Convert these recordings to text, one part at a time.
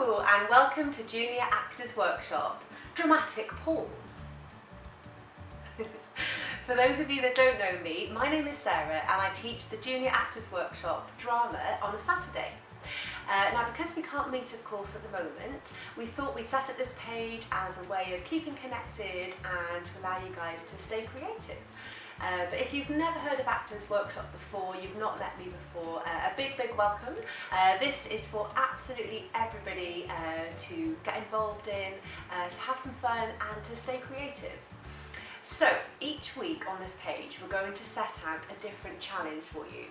Hello and welcome to Junior Actors Workshop, Dramatic Pause. For those of you that don't know me, my name is Sarah and I teach the Junior Actors Workshop drama on a Saturday. Now because we can't meet of course at the moment, we thought we'd set up this page as a way of keeping connected and to allow you guys to stay creative. But if you've never heard of Actors Workshop before, you've not met me before, a big welcome. This is for absolutely everybody to get involved in, to have some fun and to stay creative. So each week on this page we're going to set out a different challenge for you.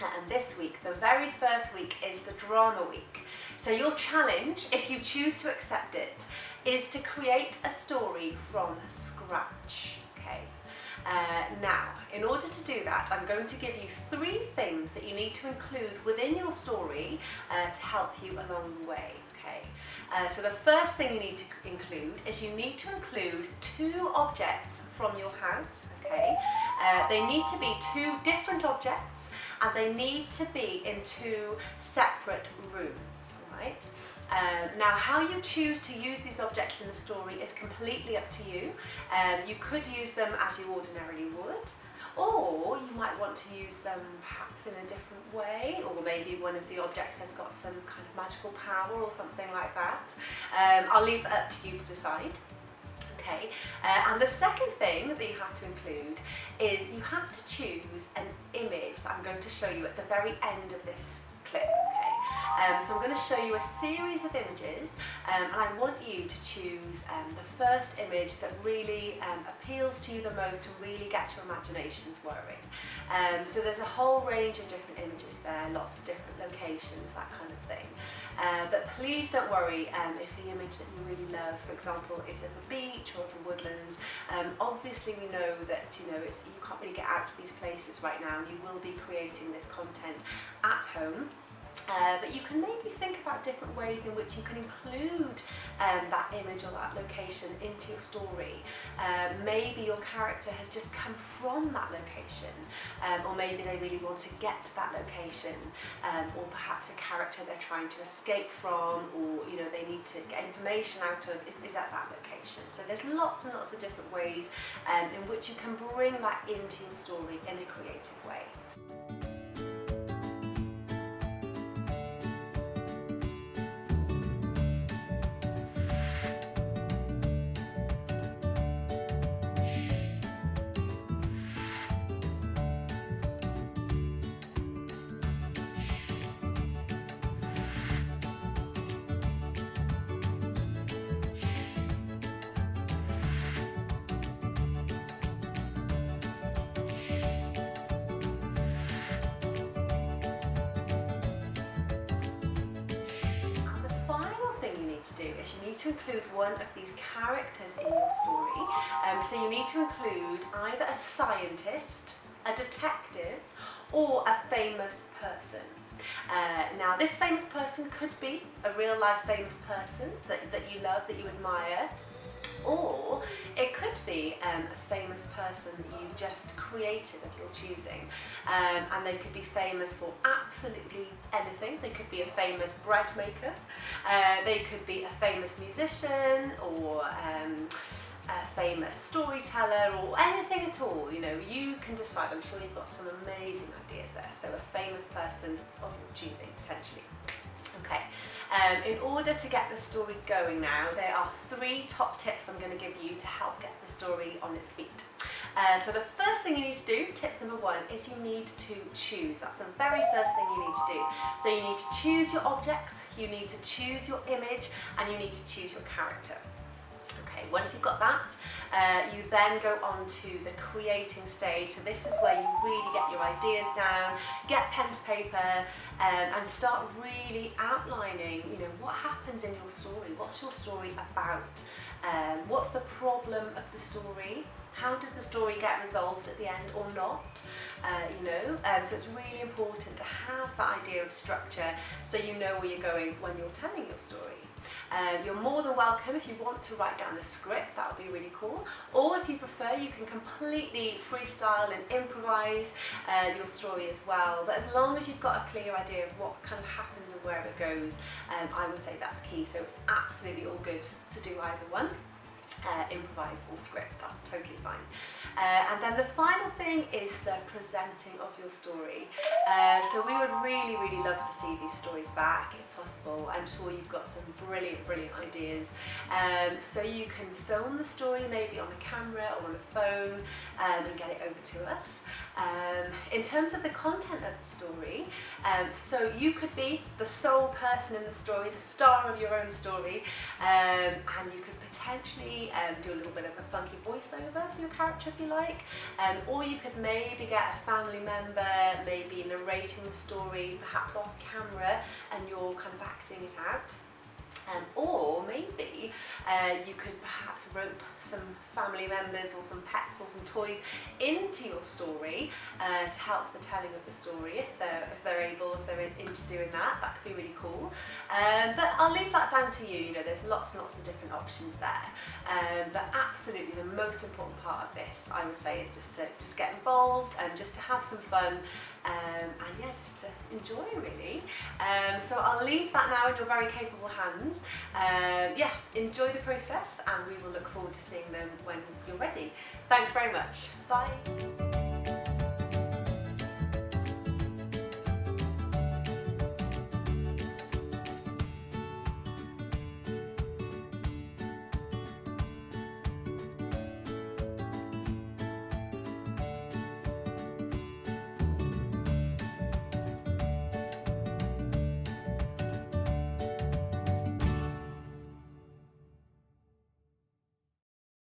And this week, the very first week, is the drama week. So your challenge, if you choose to accept it, is to create a story from scratch. Okay. Now, in order to do that, I'm going to give you 3 things that you need to include within your story to help you along the way. Okay. So the first thing you need to include is you need to include 2 objects from your house. Okay. They need to be 2 different objects and they need to be in 2 separate rooms. All right. Now how you choose to use these objects in the story is completely up to you. You could use them as you ordinarily would, or you might want to use them perhaps in a different way, or maybe one of the objects has got some kind of magical power or something like that. I'll leave it up to you to decide. Okay. And the second thing that you have to include is you have to choose an image that I'm going to show you at the very end of this clip. Okay. So I'm going to show you a series of images and I want you to choose the first image that really appeals to you the most and really gets your imaginations whirring. So there's a whole range of different images there, lots of different locations, that kind of thing. But please don't worry if the image that you really love, for example, is of a beach or of the woodlands. Obviously we know that you can't really get out to these places right now and you will be creating this content at home. But you can maybe think about different ways in which you can include that image or that location into your story. Maybe your character has just come from that location, or maybe they really want to get to that location, or perhaps a character they're trying to escape from, or they need to get information out of is at that location. So there's lots and lots of different ways in which you can bring that into your story in a creative way. Is you need to include one of these characters in your story. So you need to include either a scientist, a detective, or a famous person. Now this famous person could be a real life famous person that you love, that you admire, or it could be a famous person that you just created of your choosing, and they could be famous for absolutely anything. They could be a famous bread maker, they could be a famous musician, or a famous storyteller, or anything at all. You can decide. I'm sure you've got some amazing ideas there. So a famous person of your choosing, potentially. Okay, in order to get the story going now, there are 3 top tips I'm going to give you to help get the story on its feet. So the first thing you need to do, tip number 1, is you need to choose. That's the very first thing you need to do. So you need to choose your objects, you need to choose your image, and you need to choose your character. Okay, once you've got that, you then go on to the creating stage. So this is where you really get your ideas down, get pen to paper, and start really outlining, what happens in your story. What's your story about? What's the problem of the story? How does the story get resolved at the end or not? So it's really important to have that idea of structure so you know where you're going when you're telling your story. You're more than welcome if you want to write down a script, that would be really cool. Or if you prefer, you can completely freestyle and improvise your story as well. But as long as you've got a clear idea of what kind of happens and where it goes, I would say that's key. So it's absolutely all good to do either one. Improvise or script, that's totally fine. And then the final thing is the presenting of your story. So we would really love to see these stories back if possible. I'm sure you've got some brilliant ideas. So you can film the story maybe on a camera or on a phone and get it over to us. In terms of the content of the story, so you could be the sole person in the story, the star of your own story, and you could potentially do a little bit of a funky voiceover for your character if you like, or you could maybe get a family member maybe narrating the story perhaps off camera and you're kind of acting it out. Or maybe you could perhaps rope some family members or some pets or some toys into your story to help the telling of the story if they're able, if they're into doing that. That could be really cool. But I'll leave that down to you. You know, there's lots and lots of different options there. But absolutely the most important part of this, I would say, is just get involved and just to have some fun. And yeah, just to enjoy really. So I'll leave that now in your very capable hands. Yeah, enjoy the process and we will look forward to seeing them when you're ready. Thanks very much. Bye.